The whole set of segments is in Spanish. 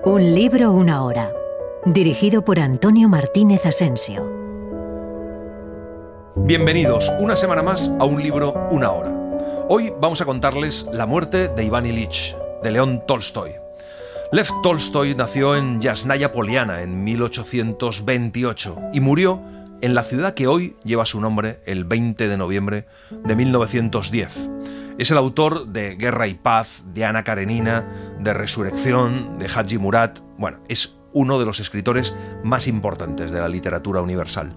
Un libro, una hora. Dirigido por Antonio Martínez Asensio. Bienvenidos una semana más a Un libro, una hora. Hoy vamos a contarles la muerte de Iván Ilich, de León Tolstoy. Lev Tolstoy nació en Yasnaya Poliana en 1828 y murió en la ciudad que hoy lleva su nombre el 20 de noviembre de 1910. Es el autor de Guerra y Paz, de Ana Karenina, de Resurrección, de Haji Murat. Bueno, es uno de los escritores más importantes de la literatura universal.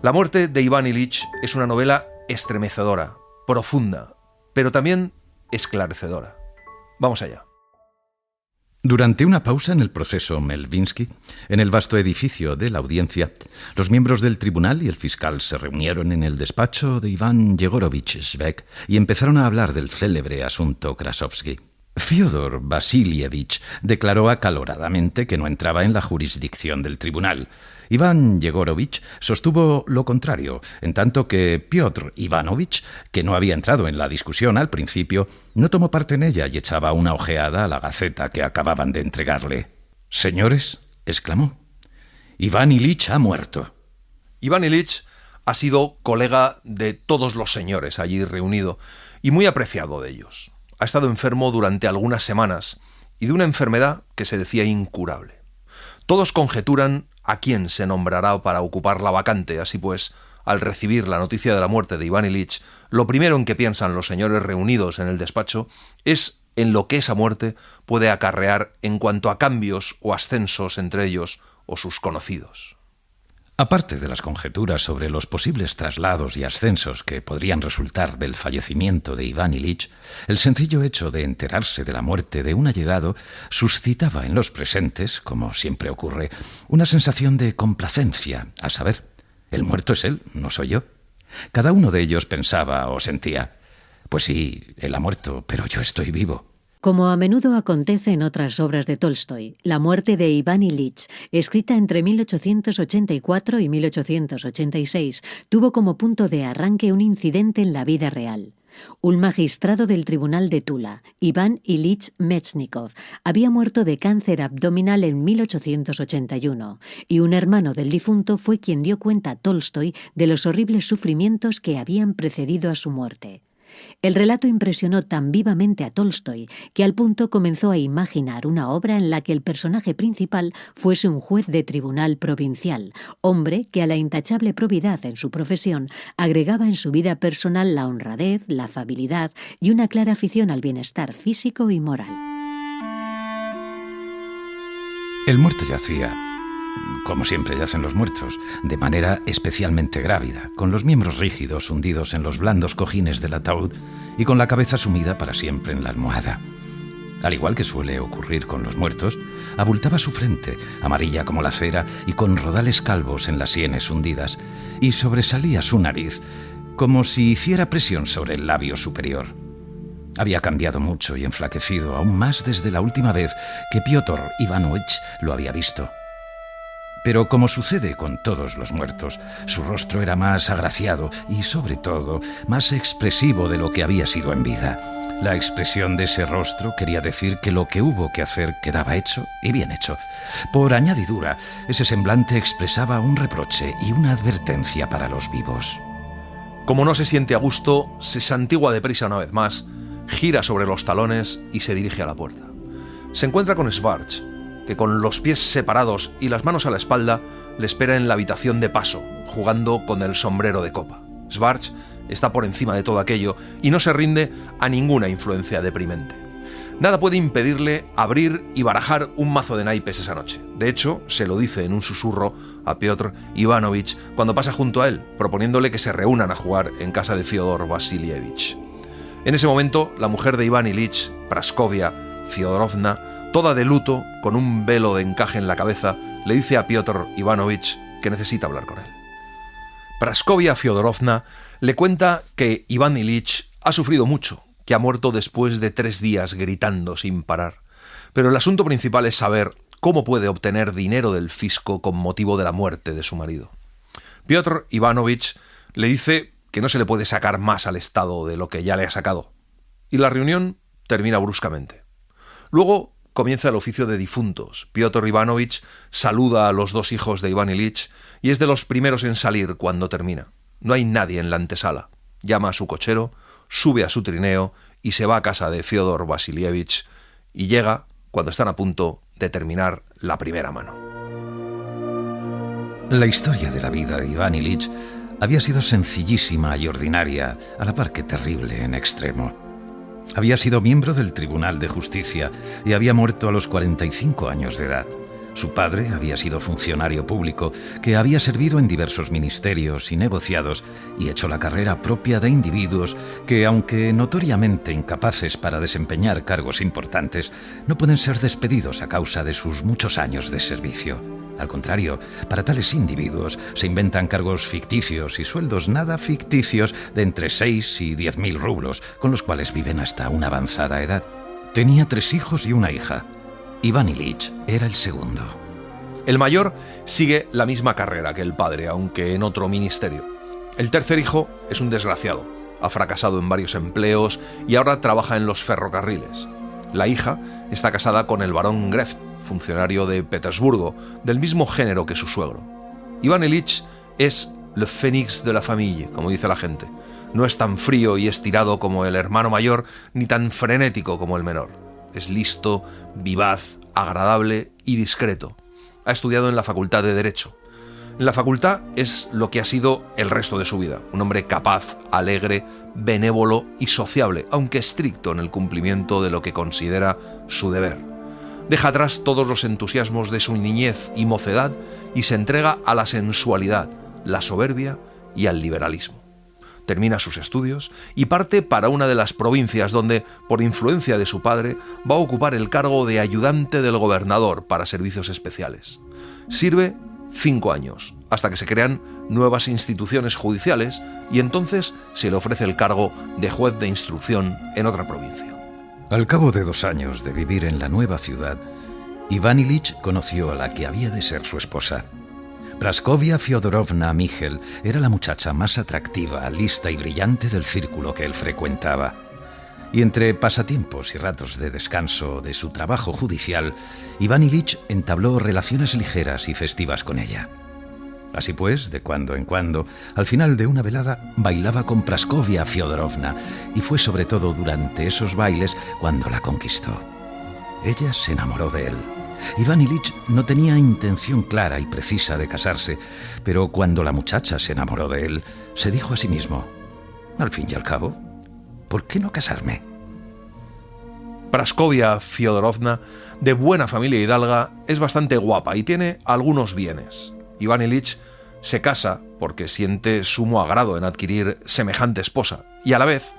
La muerte de Iván Ilich es una novela estremecedora, profunda, pero también esclarecedora. Vamos allá. Durante una pausa en el proceso Melvinsky, en el vasto edificio de la audiencia, los miembros del tribunal y el fiscal se reunieron en el despacho de Iván Yegorovich Shvek y empezaron a hablar del célebre asunto Krasovsky. Fyodor Vasilievich declaró acaloradamente que no entraba en la jurisdicción del tribunal. Iván Yegorovich sostuvo lo contrario, en tanto que Piotr Ivanovich, que no había entrado en la discusión al principio, no tomó parte en ella y echaba una ojeada a la gaceta que acababan de entregarle. «Señores», exclamó, «Iván Ilich ha muerto». Iván Ilich ha sido colega de todos los señores allí reunidos y muy apreciado de ellos. Ha estado enfermo durante algunas semanas y de una enfermedad que se decía incurable. Todos conjeturan a quién se nombrará para ocupar la vacante. Así pues, al recibir la noticia de la muerte de Iván Ilich, lo primero en que piensan los señores reunidos en el despacho es en lo que esa muerte puede acarrear en cuanto a cambios o ascensos entre ellos o sus conocidos. Aparte de las conjeturas sobre los posibles traslados y ascensos que podrían resultar del fallecimiento de Iván Ilich, el sencillo hecho de enterarse de la muerte de un allegado suscitaba en los presentes, como siempre ocurre, una sensación de complacencia, a saber, el muerto es él, no soy yo. Cada uno de ellos pensaba o sentía, pues sí, él ha muerto, pero yo estoy vivo. Como a menudo acontece en otras obras de Tolstoy, la muerte de Iván Ilich, escrita entre 1884 y 1886, tuvo como punto de arranque un incidente en la vida real. Un magistrado del tribunal de Tula, Iván Ilich Mechnikov, había muerto de cáncer abdominal en 1881, y un hermano del difunto fue quien dio cuenta a Tolstoy de los horribles sufrimientos que habían precedido a su muerte. El relato impresionó tan vivamente a Tolstoy que al punto comenzó a imaginar una obra en la que el personaje principal fuese un juez de tribunal provincial, hombre que a la intachable probidad en su profesión agregaba en su vida personal la honradez, la afabilidad y una clara afición al bienestar físico y moral. El muerto yacía, como siempre yacen los muertos, de manera especialmente grávida, con los miembros rígidos hundidos en los blandos cojines del ataúd y con la cabeza sumida para siempre en la almohada. Al igual que suele ocurrir con los muertos, abultaba su frente, amarilla como la cera y con rodales calvos en las sienes hundidas, y sobresalía su nariz, como si hiciera presión sobre el labio superior. Había cambiado mucho y enflaquecido aún más desde la última vez que Piotr Ivanovich lo había visto. Pero como sucede con todos los muertos, su rostro era más agraciado y, sobre todo, más expresivo de lo que había sido en vida. La expresión de ese rostro quería decir que lo que hubo que hacer quedaba hecho y bien hecho. Por añadidura, ese semblante expresaba un reproche y una advertencia para los vivos. Como no se siente a gusto, se santigua deprisa una vez más, gira sobre los talones y se dirige a la puerta. Se encuentra con Schwartz, que con los pies separados y las manos a la espalda le espera en la habitación de paso, jugando con el sombrero de copa. Schwartz está por encima de todo aquello y no se rinde a ninguna influencia deprimente. Nada puede impedirle abrir y barajar un mazo de naipes esa noche. De hecho, se lo dice en un susurro a Piotr Ivanovich cuando pasa junto a él, proponiéndole que se reúnan a jugar en casa de Fyodor Vasilievich. En ese momento, la mujer de Iván Ilich, Praskovia Fyodorovna, toda de luto, con un velo de encaje en la cabeza, le dice a Piotr Ivanovich que necesita hablar con él. Praskovia Fyodorovna le cuenta que Iván Ilich ha sufrido mucho, que ha muerto después de 3 días gritando sin parar. Pero el asunto principal es saber cómo puede obtener dinero del fisco con motivo de la muerte de su marido. Piotr Ivanovich le dice que no se le puede sacar más al Estado de lo que ya le ha sacado. Y la reunión termina bruscamente. Luego comienza el oficio de difuntos. Piotr Ivanovich saluda a los dos hijos de Iván Ilich y es de los primeros en salir cuando termina. No hay nadie en la antesala. Llama a su cochero, sube a su trineo y se va a casa de Fyodor Vasilievich y llega cuando están a punto de terminar la primera mano. La historia de la vida de Iván Ilich había sido sencillísima y ordinaria, a la par que terrible en extremo. Había sido miembro del Tribunal de Justicia y había muerto a los 45 años de edad. Su padre había sido funcionario público que había servido en diversos ministerios y negociados y hecho la carrera propia de individuos que, aunque notoriamente incapaces para desempeñar cargos importantes, no pueden ser despedidos a causa de sus muchos años de servicio. Al contrario, para tales individuos se inventan cargos ficticios y sueldos nada ficticios de entre 6 y 10.000 rublos, con los cuales viven hasta una avanzada edad. Tenía 3 hijos y una hija. Iván Ilich era el segundo. El mayor sigue la misma carrera que el padre, aunque en otro ministerio. El tercer hijo es un desgraciado. Ha fracasado en varios empleos y ahora trabaja en los ferrocarriles. La hija está casada con el barón Greft, funcionario de Petersburgo, del mismo género que su suegro. Iván Ilich es le phénix de la familia, como dice la gente. No es tan frío y estirado como el hermano mayor, ni tan frenético como el menor. Es listo, vivaz, agradable y discreto. Ha estudiado en la Facultad de Derecho. En la facultad es lo que ha sido el resto de su vida, un hombre capaz, alegre, benévolo y sociable, aunque estricto en el cumplimiento de lo que considera su deber. Deja atrás todos los entusiasmos de su niñez y mocedad y se entrega a la sensualidad, la soberbia y al liberalismo. Termina sus estudios y parte para una de las provincias donde, por influencia de su padre, va a ocupar el cargo de ayudante del gobernador para servicios especiales. Sirve 5 años, hasta que se crean nuevas instituciones judiciales y entonces se le ofrece el cargo de juez de instrucción en otra provincia. Al cabo de 2 años de vivir en la nueva ciudad, Iván Ilich conoció a la que había de ser su esposa. Praskovia Fyodorovna Michel era la muchacha más atractiva, lista y brillante del círculo que él frecuentaba. Y entre pasatiempos y ratos de descanso de su trabajo judicial, Iván Ilich entabló relaciones ligeras y festivas con ella. Así pues, de cuando en cuando, al final de una velada, bailaba con Praskovia Fyodorovna, y fue sobre todo durante esos bailes cuando la conquistó. Ella se enamoró de él. Iván Ilich no tenía intención clara y precisa de casarse, pero cuando la muchacha se enamoró de él, se dijo a sí mismo: al fin y al cabo, ¿por qué no casarme? Praskovia Fyodorovna, de buena familia hidalga, es bastante guapa y tiene algunos bienes. Iván Ilich se casa porque siente sumo agrado en adquirir semejante esposa y a la vez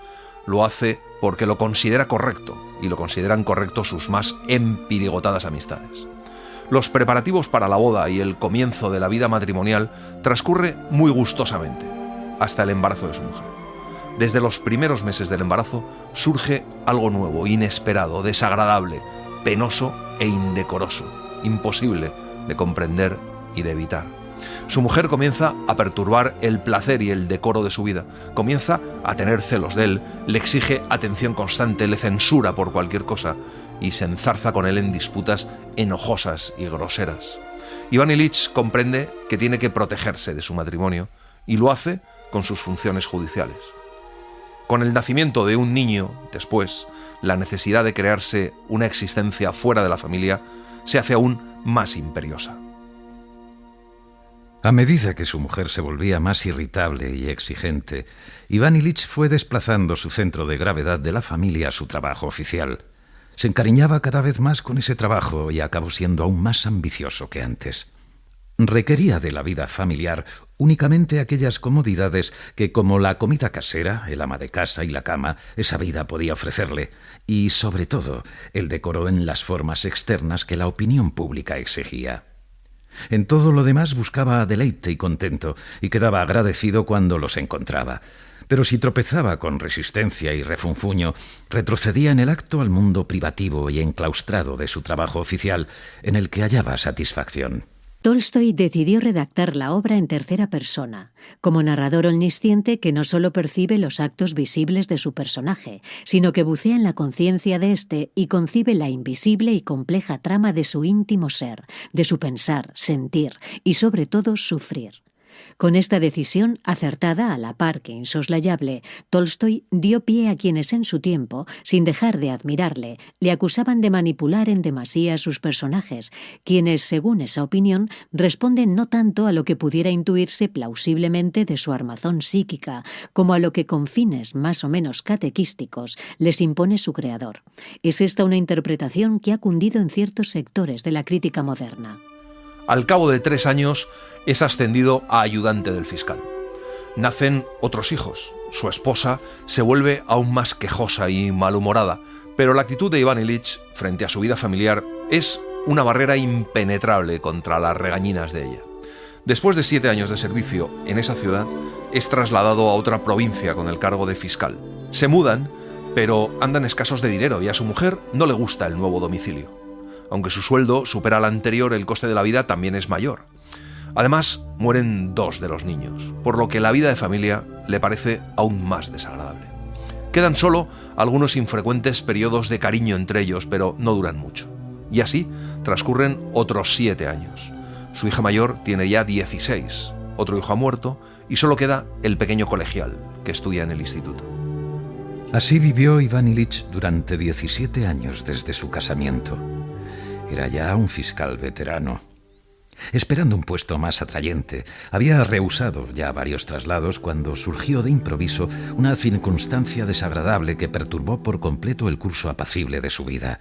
lo hace porque lo considera correcto y lo consideran correcto sus más empirigotadas amistades. Los preparativos para la boda y el comienzo de la vida matrimonial transcurre muy gustosamente, hasta el embarazo de su mujer. Desde los primeros meses del embarazo surge algo nuevo, inesperado, desagradable, penoso e indecoroso, imposible de comprender y de evitar. Su mujer comienza a perturbar el placer y el decoro de su vida, comienza a tener celos de él, le exige atención constante, le censura por cualquier cosa y se enzarza con él en disputas enojosas y groseras. Iván Ilich comprende que tiene que protegerse de su matrimonio y lo hace con sus funciones judiciales. Con el nacimiento de un niño, después, la necesidad de crearse una existencia fuera de la familia se hace aún más imperiosa. A medida que su mujer se volvía más irritable y exigente, Iván Ilich fue desplazando su centro de gravedad de la familia a su trabajo oficial. Se encariñaba cada vez más con ese trabajo y acabó siendo aún más ambicioso que antes. Requería de la vida familiar únicamente aquellas comodidades que, como la comida casera, el ama de casa y la cama, esa vida podía ofrecerle, y, sobre todo, el decoro en las formas externas que la opinión pública exigía. En todo lo demás buscaba deleite y contento, y quedaba agradecido cuando los encontraba. Pero si tropezaba con resistencia y refunfuño, retrocedía en el acto al mundo privativo y enclaustrado de su trabajo oficial, en el que hallaba satisfacción. Tolstói decidió redactar la obra en tercera persona, como narrador omnisciente que no solo percibe los actos visibles de su personaje, sino que bucea en la conciencia de éste y concibe la invisible y compleja trama de su íntimo ser, de su pensar, sentir y sobre todo sufrir. Con esta decisión, acertada a la par que insoslayable, Tolstói dio pie a quienes en su tiempo, sin dejar de admirarle, le acusaban de manipular en demasía a sus personajes, quienes, según esa opinión, responden no tanto a lo que pudiera intuirse plausiblemente de su armazón psíquica, como a lo que con fines más o menos catequísticos les impone su creador. Es esta una interpretación que ha cundido en ciertos sectores de la crítica moderna. Al cabo de 3 años es ascendido a ayudante del fiscal. Nacen otros hijos. Su esposa se vuelve aún más quejosa y malhumorada, pero la actitud de Iván Ilich frente a su vida familiar es una barrera impenetrable contra las regañinas de ella. Después de 7 años de servicio en esa ciudad, es trasladado a otra provincia con el cargo de fiscal. Se mudan, pero andan escasos de dinero y a su mujer no le gusta el nuevo domicilio. Aunque su sueldo supera al anterior, el coste de la vida también es mayor. Además, mueren 2 de los niños, por lo que la vida de familia le parece aún más desagradable. Quedan solo algunos infrecuentes periodos de cariño entre ellos, pero no duran mucho. Y así transcurren otros 7 años. Su hija mayor tiene ya 16, otro hijo ha muerto y solo queda el pequeño colegial, que estudia en el instituto. Así vivió Iván Ilich durante 17 años desde su casamiento. Era ya un fiscal veterano. Esperando un puesto más atrayente, había rehusado ya varios traslados cuando surgió de improviso una circunstancia desagradable que perturbó por completo el curso apacible de su vida.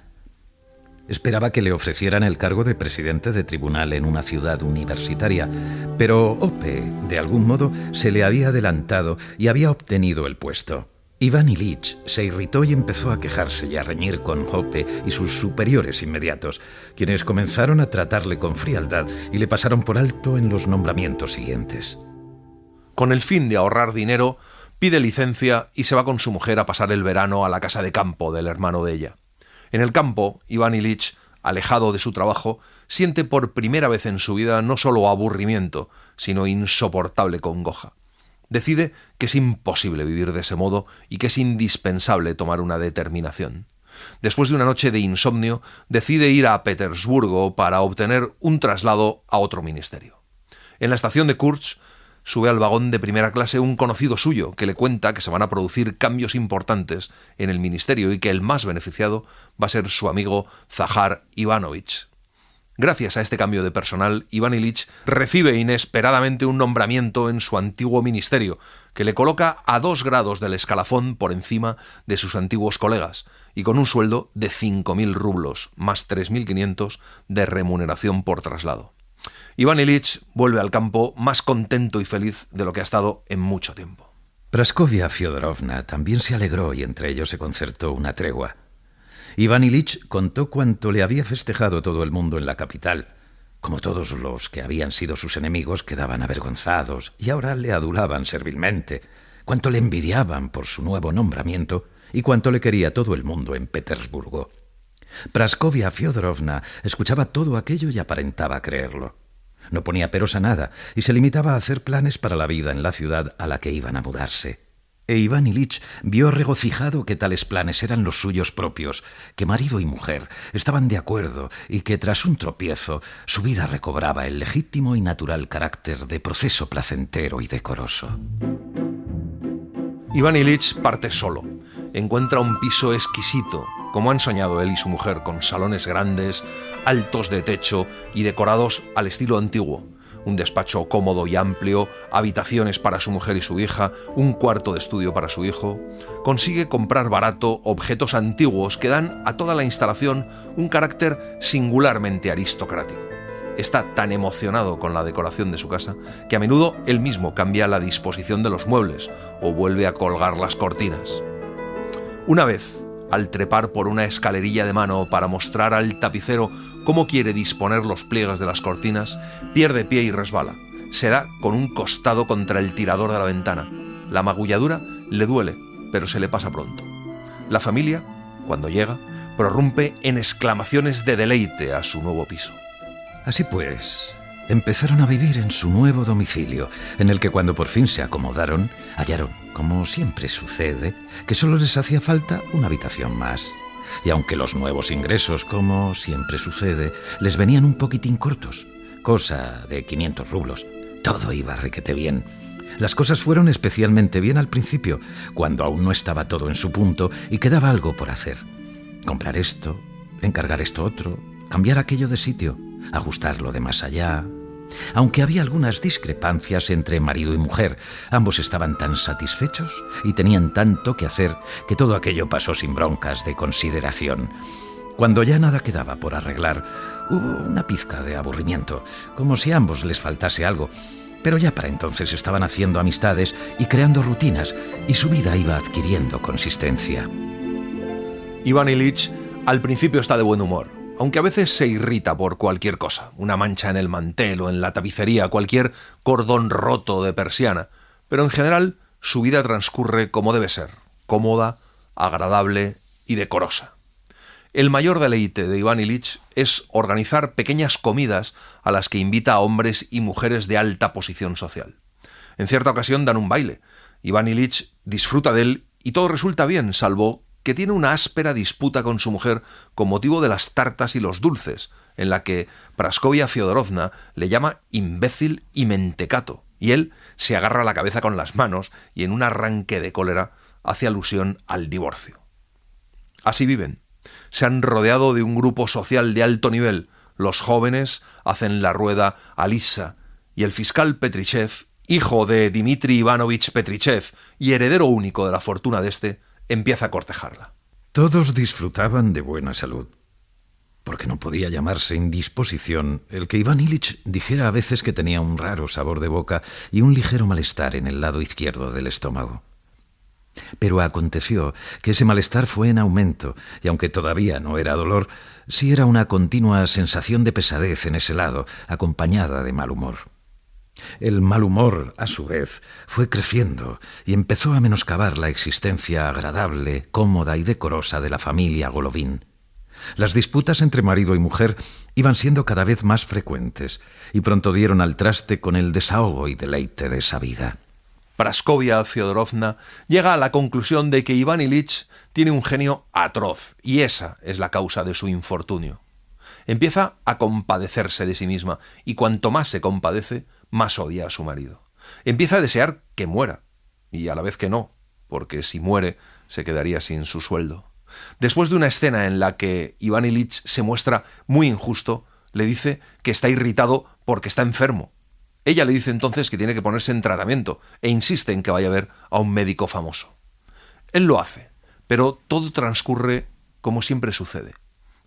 Esperaba que le ofrecieran el cargo de presidente de tribunal en una ciudad universitaria, pero Hoppe, de algún modo, se le había adelantado y había obtenido el puesto. Iván Ilich se irritó y empezó a quejarse y a reñir con Hoppe y sus superiores inmediatos, quienes comenzaron a tratarle con frialdad y le pasaron por alto en los nombramientos siguientes. Con el fin de ahorrar dinero, pide licencia y se va con su mujer a pasar el verano a la casa de campo del hermano de ella. En el campo, Iván Ilich, alejado de su trabajo, siente por primera vez en su vida no solo aburrimiento, sino insoportable congoja. Decide que es imposible vivir de ese modo y que es indispensable tomar una determinación. Después de una noche de insomnio, decide ir a Petersburgo para obtener un traslado a otro ministerio. En la estación de Kursk, sube al vagón de primera clase un conocido suyo que le cuenta que se van a producir cambios importantes en el ministerio y que el más beneficiado va a ser su amigo Zahar Ivanovich. Gracias a este cambio de personal, Iván Ilich recibe inesperadamente un nombramiento en su antiguo ministerio, que le coloca a 2 grados del escalafón por encima de sus antiguos colegas, y con un sueldo de 5.000 rublos, más 3.500 de remuneración por traslado. Iván Ilich vuelve al campo más contento y feliz de lo que ha estado en mucho tiempo. Praskovia Fyodorovna también se alegró y entre ellos se concertó una tregua. Iván Ilich contó cuánto le había festejado todo el mundo en la capital. Como todos los que habían sido sus enemigos quedaban avergonzados y ahora le adulaban servilmente, cuánto le envidiaban por su nuevo nombramiento y cuánto le quería todo el mundo en Petersburgo. Praskovia Fyodorovna escuchaba todo aquello y aparentaba creerlo. No ponía peros a nada y se limitaba a hacer planes para la vida en la ciudad a la que iban a mudarse. E Iván Ilich vio regocijado que tales planes eran los suyos propios, que marido y mujer estaban de acuerdo y que tras un tropiezo su vida recobraba el legítimo y natural carácter de proceso placentero y decoroso. Iván Ilich parte solo. Encuentra un piso exquisito, como han soñado él y su mujer, con salones grandes, altos de techo y decorados al estilo antiguo. Un despacho cómodo y amplio, habitaciones para su mujer y su hija, un cuarto de estudio para su hijo. Consigue comprar barato objetos antiguos que dan a toda la instalación un carácter singularmente aristocrático. Está tan emocionado con la decoración de su casa que a menudo él mismo cambia la disposición de los muebles o vuelve a colgar las cortinas. Una vez, al trepar por una escalerilla de mano para mostrar al tapicero cómo quiere disponer los pliegues de las cortinas, pierde pie y resbala. Se da con un costado contra el tirador de la ventana. La magulladura le duele, pero se le pasa pronto. La familia, cuando llega, prorrumpe en exclamaciones de deleite a su nuevo piso. Así pues, empezaron a vivir en su nuevo domicilio, en el que cuando por fin se acomodaron, hallaron, como siempre sucede, que solo les hacía falta una habitación más. Y aunque los nuevos ingresos, como siempre sucede, les venían un poquitín cortos, cosa de 500 rublos, todo iba requete bien. Las cosas fueron especialmente bien al principio, cuando aún no estaba todo en su punto y quedaba algo por hacer. Comprar esto, encargar esto otro, cambiar aquello de sitio, ajustarlo de más allá. Aunque había algunas discrepancias entre marido y mujer, ambos estaban tan satisfechos y tenían tanto que hacer que todo aquello pasó sin broncas de consideración. Cuando ya nada quedaba por arreglar, hubo una pizca de aburrimiento, como si a ambos les faltase algo. Pero ya para entonces estaban haciendo amistades y creando rutinas, y su vida iba adquiriendo consistencia. Iván Ilich al principio está de buen humor, aunque a veces se irrita por cualquier cosa, una mancha en el mantel o en la tapicería, cualquier cordón roto de persiana, pero en general su vida transcurre como debe ser, cómoda, agradable y decorosa. El mayor deleite de Iván Ilich es organizar pequeñas comidas a las que invita a hombres y mujeres de alta posición social. En cierta ocasión dan un baile. Iván Ilich disfruta de él y todo resulta bien, salvo que tiene una áspera disputa con su mujer con motivo de las tartas y los dulces, en la que Praskovia Fyodorovna le llama imbécil y mentecato, y él se agarra la cabeza con las manos y en un arranque de cólera hace alusión al divorcio. Así viven. Se han rodeado de un grupo social de alto nivel. Los jóvenes hacen la rueda a Lisa y el fiscal Petrichev, hijo de Dmitri Ivanovich Petrichev y heredero único de la fortuna de este, empieza a cortejarla. Todos disfrutaban de buena salud, porque no podía llamarse indisposición el que Iván Ilich dijera a veces que tenía un raro sabor de boca y un ligero malestar en el lado izquierdo del estómago. Pero aconteció que ese malestar fue en aumento, y aunque todavía no era dolor, sí era una continua sensación de pesadez en ese lado, acompañada de mal humor. El mal humor, a su vez, fue creciendo y empezó a menoscabar la existencia agradable, cómoda y decorosa de la familia Golovin. Las disputas entre marido y mujer iban siendo cada vez más frecuentes y pronto dieron al traste con el desahogo y deleite de esa vida. Praskovia Fyodorovna llega a la conclusión de que Iván Ilich tiene un genio atroz y esa es la causa de su infortunio. Empieza a compadecerse de sí misma y cuanto más se compadece, más odia a su marido. Empieza a desear que muera y a la vez que no, porque si muere se quedaría sin su sueldo. Después de una escena en la que Iván Ilich se muestra muy injusto, le dice que está irritado porque está enfermo. Ella le dice entonces que tiene que ponerse en tratamiento e insiste en que vaya a ver a un médico famoso. Él lo hace, pero todo transcurre como siempre sucede.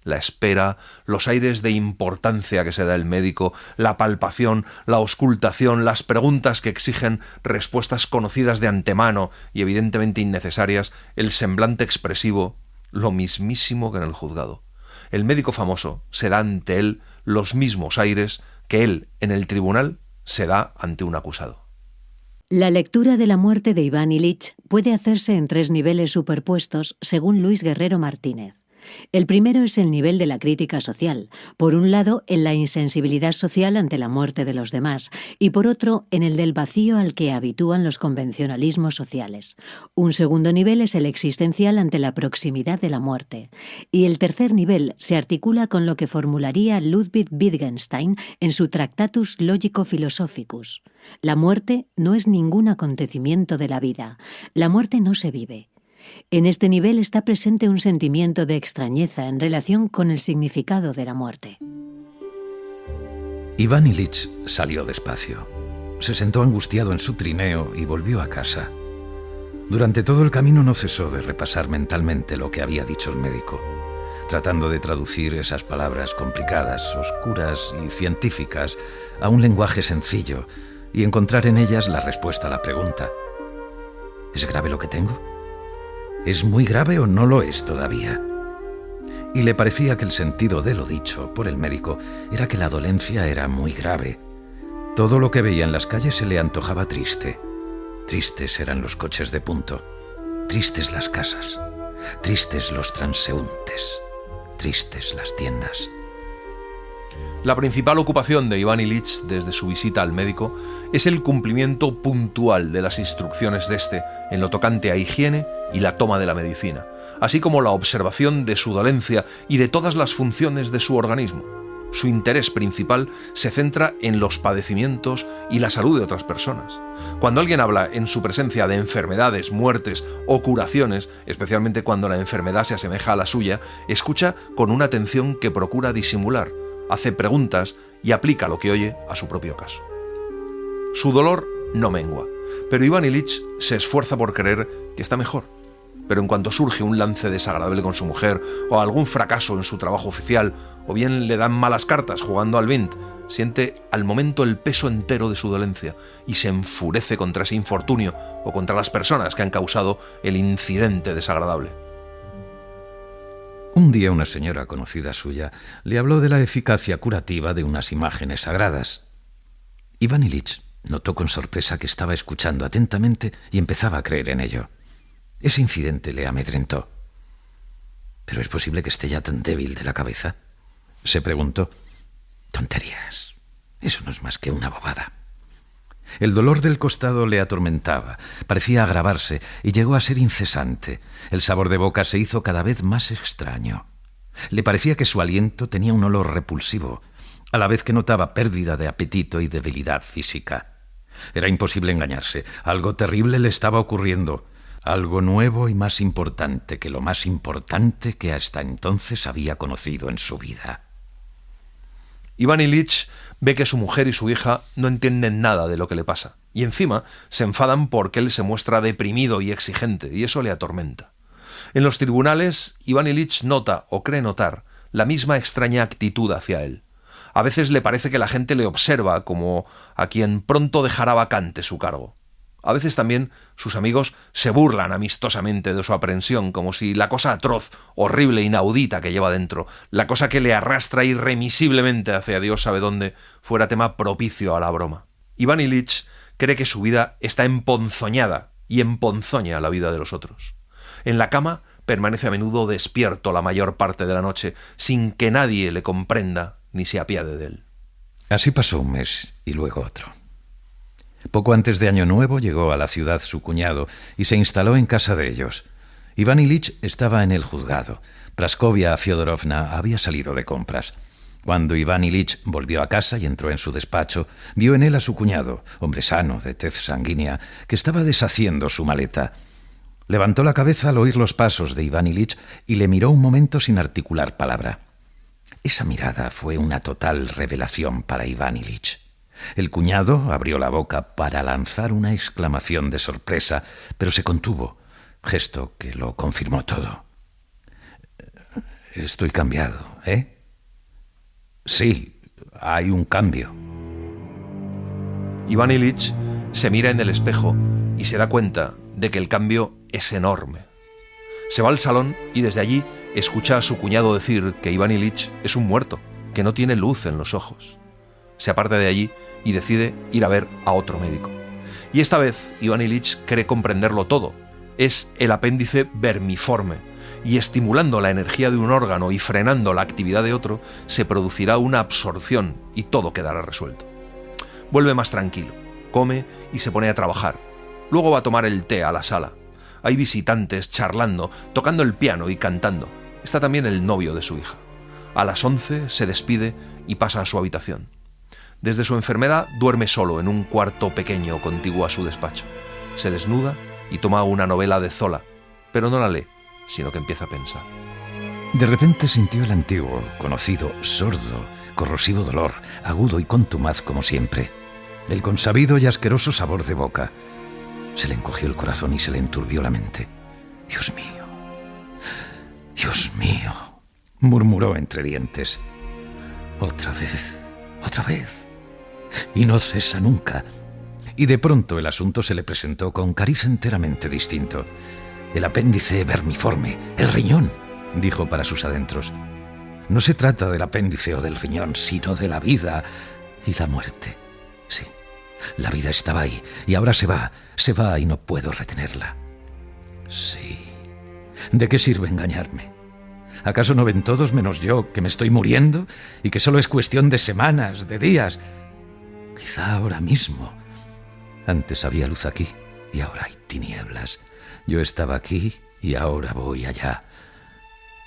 La espera, los aires de importancia que se da el médico, la palpación, la auscultación, las preguntas que exigen respuestas conocidas de antemano y evidentemente innecesarias, el semblante expresivo, lo mismísimo que en el juzgado. El médico famoso se da ante él los mismos aires que él en el tribunal se da ante un acusado. La lectura de la muerte de Iván Ilich puede hacerse en 3 niveles superpuestos según Luis Guerrero Martínez. El primero es el nivel de la crítica social, por un lado en la insensibilidad social ante la muerte de los demás y por otro en el del vacío al que habitúan los convencionalismos sociales. Un segundo nivel es el existencial ante la proximidad de la muerte. Y el tercer nivel se articula con lo que formularía Ludwig Wittgenstein en su Tractatus Logico-Philosophicus. La muerte no es ningún acontecimiento de la vida. La muerte no se vive. En este nivel está presente un sentimiento de extrañeza en relación con el significado de la muerte. Iván Ilich salió despacio. Se sentó angustiado en su trineo y volvió a casa. Durante todo el camino no cesó de repasar mentalmente lo que había dicho el médico, tratando de traducir esas palabras complicadas, oscuras y científicas a un lenguaje sencillo y encontrar en ellas la respuesta a la pregunta: ¿es grave lo que tengo? ¿Es muy grave o no lo es todavía? Y le parecía que el sentido de lo dicho por el médico era que la dolencia era muy grave. Todo lo que veía en las calles se le antojaba triste. Tristes eran los coches de punto, tristes las casas, tristes los transeúntes, tristes las tiendas. La principal ocupación de Iván Ilich desde su visita al médico es el cumplimiento puntual de las instrucciones de este en lo tocante a higiene y la toma de la medicina, así como la observación de su dolencia y de todas las funciones de su organismo. Su interés principal se centra en los padecimientos y la salud de otras personas. Cuando alguien habla en su presencia de enfermedades, muertes o curaciones, especialmente cuando la enfermedad se asemeja a la suya, escucha con una atención que procura disimular, hace preguntas y aplica lo que oye a su propio caso. Su dolor no mengua, pero Iván Ilich se esfuerza por creer que está mejor. Pero en cuanto surge un lance desagradable con su mujer o algún fracaso en su trabajo oficial, o bien le dan malas cartas jugando al vint, siente al momento el peso entero de su dolencia y se enfurece contra ese infortunio o contra las personas que han causado el incidente desagradable. Un día una señora conocida suya le habló de la eficacia curativa de unas imágenes sagradas. Iván Ilich notó con sorpresa que estaba escuchando atentamente y empezaba a creer en ello. Ese incidente le amedrentó. ¿Pero es posible que esté ya tan débil de la cabeza?, se preguntó. Tonterías. Eso no es más que una bobada. El dolor del costado le atormentaba, parecía agravarse y llegó a ser incesante. El sabor de boca se hizo cada vez más extraño. Le parecía que su aliento tenía un olor repulsivo, a la vez que notaba pérdida de apetito y debilidad física. Era imposible engañarse. Algo terrible le estaba ocurriendo. Algo nuevo y más importante que lo más importante que hasta entonces había conocido en su vida. Iván Ilich ve que su mujer y su hija no entienden nada de lo que le pasa, y encima se enfadan porque él se muestra deprimido y exigente, y eso le atormenta. En los tribunales, Iván Ilich nota o cree notar la misma extraña actitud hacia él. A veces le parece que la gente le observa como a quien pronto dejará vacante su cargo. A veces también sus amigos se burlan amistosamente de su aprensión, como si la cosa atroz, horrible, inaudita que lleva dentro, la cosa que le arrastra irremisiblemente hacia Dios sabe dónde, fuera tema propicio a la broma. Iván Ilich cree que su vida está emponzoñada y emponzoña la vida de los otros. En la cama permanece a menudo despierto la mayor parte de la noche, sin que nadie le comprenda ni se apiade de él. Así pasó un mes y luego otro. Poco antes de Año Nuevo llegó a la ciudad su cuñado y se instaló en casa de ellos. Iván Ilich estaba en el juzgado. Praskovia Fyodorovna había salido de compras. Cuando Iván Ilich volvió a casa y entró en su despacho, vio en él a su cuñado, hombre sano, de tez sanguínea, que estaba deshaciendo su maleta. Levantó la cabeza al oír los pasos de Iván Ilich y le miró un momento sin articular palabra. Esa mirada fue una total revelación para Iván Ilich. El cuñado abrió la boca para lanzar una exclamación de sorpresa, pero se contuvo, gesto que lo confirmó todo. Estoy cambiado, ¿eh? Sí, hay un cambio. Iván Ilich se mira en el espejo y se da cuenta de que el cambio es enorme. Se va al salón y desde allí escucha a su cuñado decir que Iván Ilich es un muerto, que no tiene luz en los ojos. Se aparta de allí y decide ir a ver a otro médico. Y esta vez Iván Ilich cree comprenderlo todo. Es el apéndice vermiforme, y estimulando la energía de un órgano y frenando la actividad de otro, se producirá una absorción y todo quedará resuelto. Vuelve más tranquilo, come y se pone a trabajar. Luego va a tomar el té a la sala. Hay visitantes charlando, tocando el piano y cantando. Está también el novio de su hija. A las 11 se despide y pasa a su habitación. Desde su enfermedad duerme solo en un cuarto pequeño contiguo a su despacho. Se desnuda y toma una novela de Zola, pero no la lee, sino que empieza a pensar. De repente sintió el antiguo, conocido, sordo, corrosivo dolor, agudo y contumaz como siempre. El consabido y asqueroso sabor de boca. Se le encogió el corazón y se le enturbió la mente. Dios mío, Dios mío, murmuró entre dientes. Otra vez. Y no cesa nunca. Y de pronto el asunto se le presentó con cariz enteramente distinto. El apéndice vermiforme, el riñón, dijo para sus adentros. No se trata del apéndice o del riñón, sino de la vida y la muerte. Sí, la vida estaba ahí y ahora se va y no puedo retenerla. Sí, ¿de qué sirve engañarme? ¿Acaso no ven todos menos yo que me estoy muriendo y que solo es cuestión de semanas, de días? Quizá ahora mismo. Antes había luz aquí y ahora hay tinieblas. Yo estaba aquí y ahora voy allá.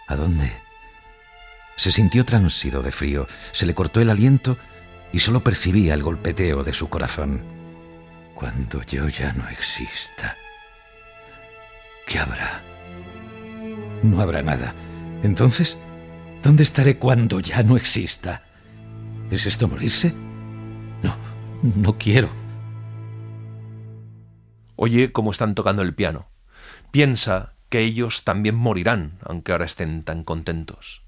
¿A dónde? Se sintió transido de frío, se le cortó el aliento y solo percibía el golpeteo de su corazón. Cuando yo ya no exista, ¿qué habrá? No habrá nada. Entonces, ¿dónde estaré cuando ya no exista? ¿Es esto morirse? No, no quiero. Oye cómo están tocando el piano. Piensa que ellos también morirán, aunque ahora estén tan contentos.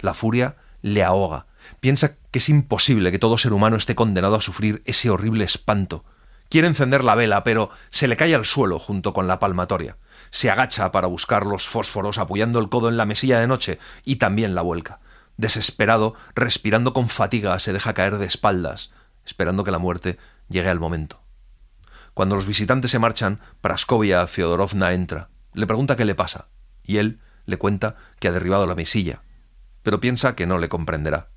La furia le ahoga. Piensa que es imposible que todo ser humano esté condenado a sufrir ese horrible espanto. Quiere encender la vela, pero se le cae al suelo junto con la palmatoria. Se agacha para buscar los fósforos apoyando el codo en la mesilla de noche y también la vuelca. Desesperado, respirando con fatiga, se deja caer de espaldas, esperando que la muerte llegue al momento. Cuando los visitantes se marchan, Praskovia Fyodorovna entra. Le pregunta qué le pasa, y él le cuenta que ha derribado la mesilla, pero piensa que no le comprenderá.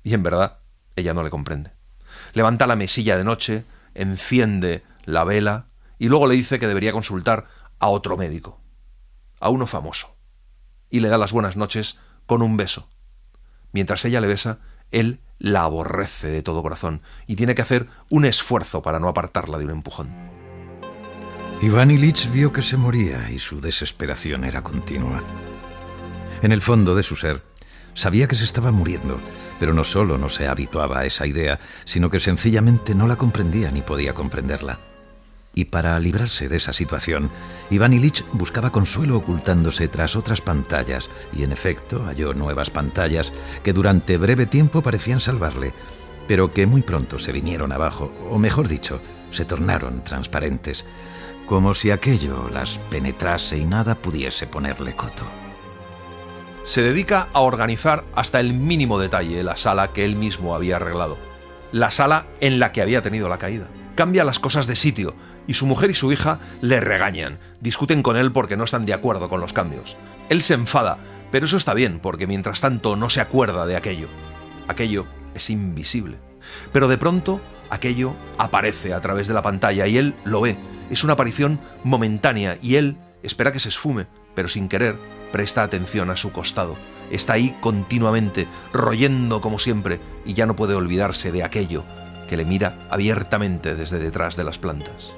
Y en verdad, ella no le comprende. Levanta la mesilla de noche, enciende la vela y luego le dice que debería consultar a otro médico, a uno famoso, y le da las buenas noches con un beso. Mientras ella le besa, él la aborrece de todo corazón y tiene que hacer un esfuerzo para no apartarla de un empujón. Iván Ilich vio que se moría y su desesperación era continua. En el fondo de su ser, sabía que se estaba muriendo, pero no solo no se habituaba a esa idea, sino que sencillamente no la comprendía ni podía comprenderla. Y para librarse de esa situación, Iván Ilich buscaba consuelo ocultándose tras otras pantallas, y en efecto halló nuevas pantallas que durante breve tiempo parecían salvarle, pero que muy pronto se vinieron abajo, o mejor dicho, se tornaron transparentes, como si aquello las penetrase y nada pudiese ponerle coto. Se dedica a organizar hasta el mínimo detalle la sala que él mismo había arreglado, la sala en la que había tenido la caída. Cambia las cosas de sitio y su mujer y su hija le regañan, discuten con él porque no están de acuerdo con los cambios. Él se enfada, pero eso está bien porque mientras tanto no se acuerda de aquello. Aquello es invisible. Pero de pronto aquello aparece a través de la pantalla y él lo ve. Es una aparición momentánea y él espera que se esfume, pero sin querer presta atención a su costado. Está ahí continuamente, royendo como siempre, y ya no puede olvidarse de aquello que le mira abiertamente desde detrás de las plantas.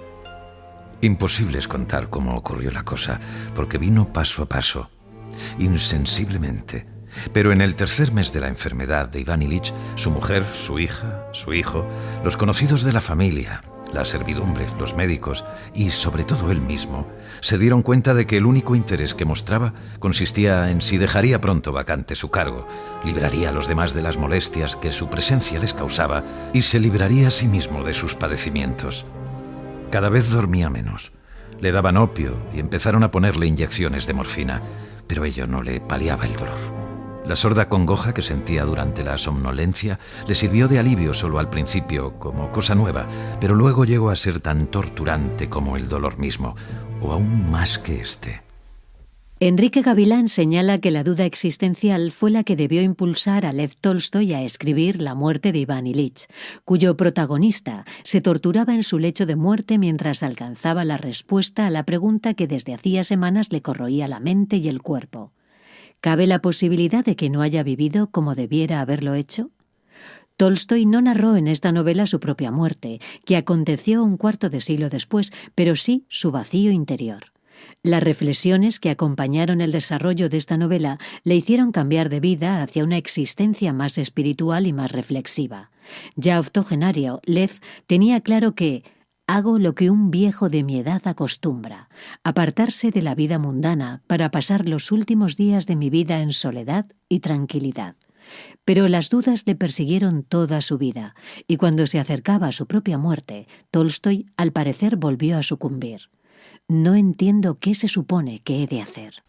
Imposible es contar cómo ocurrió la cosa, porque vino paso a paso, insensiblemente. Pero en el tercer mes de la enfermedad de Iván Ilich, su mujer, su hija, su hijo, los conocidos de la familia, la servidumbre, los médicos y sobre todo él mismo, se dieron cuenta de que el único interés que mostraba consistía en si dejaría pronto vacante su cargo, libraría a los demás de las molestias que su presencia les causaba y se libraría a sí mismo de sus padecimientos. Cada vez dormía menos. Le daban opio y empezaron a ponerle inyecciones de morfina, pero ello no le paliaba el dolor. La sorda congoja que sentía durante la somnolencia le sirvió de alivio solo al principio, como cosa nueva, pero luego llegó a ser tan torturante como el dolor mismo, o aún más que este. Enrique Gavilán señala que la duda existencial fue la que debió impulsar a Lev Tolstoy a escribir La muerte de Iván Ilich, cuyo protagonista se torturaba en su lecho de muerte mientras alcanzaba la respuesta a la pregunta que desde hacía semanas le corroía la mente y el cuerpo. ¿Cabe la posibilidad de que no haya vivido como debiera haberlo hecho? Tolstoy no narró en esta novela su propia muerte, que aconteció un cuarto de siglo después, pero sí su vacío interior. Las reflexiones que acompañaron el desarrollo de esta novela le hicieron cambiar de vida hacia una existencia más espiritual y más reflexiva. Ya octogenario, Lev tenía claro que hago lo que un viejo de mi edad acostumbra, apartarse de la vida mundana para pasar los últimos días de mi vida en soledad y tranquilidad. Pero las dudas le persiguieron toda su vida, y cuando se acercaba a su propia muerte, Tolstoy al parecer volvió a sucumbir. No entiendo qué se supone que he de hacer.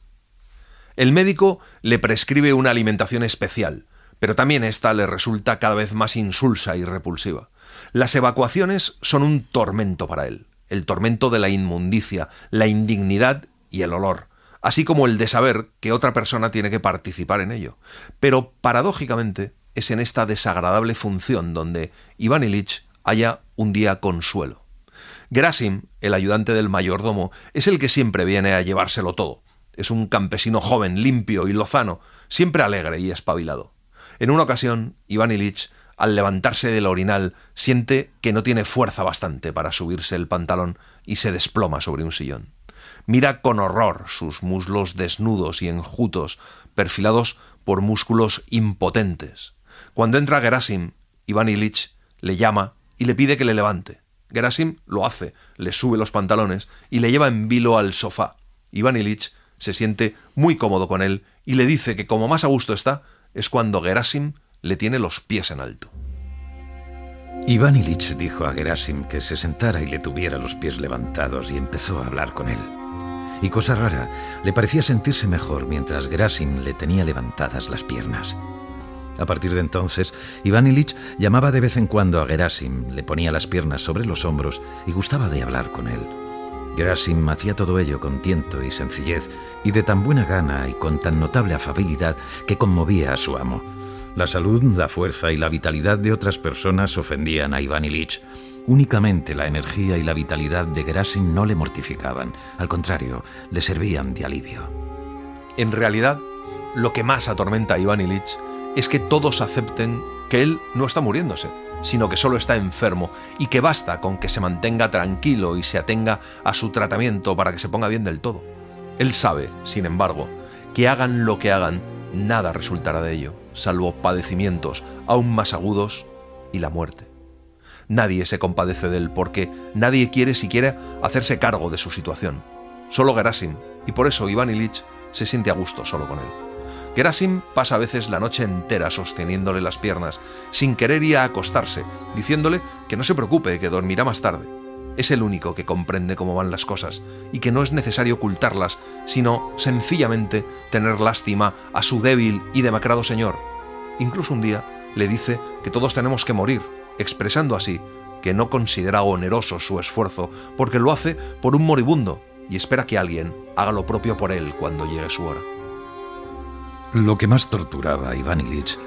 El médico le prescribe una alimentación especial, pero también esta le resulta cada vez más insulsa y repulsiva. Las evacuaciones son un tormento para él, el tormento de la inmundicia, la indignidad y el olor. así como el de saber que otra persona tiene que participar en ello. Pero, paradójicamente, es en esta desagradable función donde Iván Ilich halla un día consuelo. Gerasim, el ayudante del mayordomo, es el que siempre viene a llevárselo todo. Es un campesino joven, limpio y lozano, siempre alegre y espabilado. En una ocasión, Iván Ilich, al levantarse del orinal, siente que no tiene fuerza bastante para subirse el pantalón y se desploma sobre un sillón. Mira con horror sus muslos desnudos y enjutos, perfilados por músculos impotentes. Cuando entra Gerasim, Iván Ilich le llama y le pide que le levante. Gerasim lo hace, le sube los pantalones y le lleva en vilo al sofá. Iván Ilich se siente muy cómodo con él y le dice que como más a gusto está es cuando Gerasim le tiene los pies en alto. Iván Ilich dijo a Gerasim que se sentara y le tuviera los pies levantados y empezó a hablar con él. Y cosa rara, le parecía sentirse mejor mientras Gerasim le tenía levantadas las piernas. A partir de entonces, Iván Ilich llamaba de vez en cuando a Gerasim, le ponía las piernas sobre los hombros y gustaba de hablar con él. Gerasim hacía todo ello con tiento y sencillez y de tan buena gana y con tan notable afabilidad que conmovía a su amo. La salud, la fuerza y la vitalidad de otras personas ofendían a Iván Ilich. Únicamente la energía y la vitalidad de Gerasim no le mortificaban. Al contrario, le servían de alivio. En realidad, lo que más atormenta a Iván Ilich es que todos acepten que él no está muriéndose, sino que solo está enfermo y que basta con que se mantenga tranquilo y se atenga a su tratamiento para que se ponga bien del todo. Él sabe, sin embargo, que hagan lo que hagan, nada resultará de ello, salvo padecimientos aún más agudos y la muerte. Nadie se compadece de él porque nadie quiere siquiera hacerse cargo de su situación. Solo Gerasim, y por eso Iván Ilich se siente a gusto solo con él. Gerasim pasa a veces la noche entera sosteniéndole las piernas, sin querer ir a acostarse, diciéndole que no se preocupe, que dormirá más tarde. Es el único que comprende cómo van las cosas y que no es necesario ocultarlas, sino sencillamente tener lástima a su débil y demacrado señor. Incluso un día le dice que todos tenemos que morir, expresando así que no considera oneroso su esfuerzo porque lo hace por un moribundo y espera que alguien haga lo propio por él cuando llegue su hora. Lo que más torturaba a Iván Ilich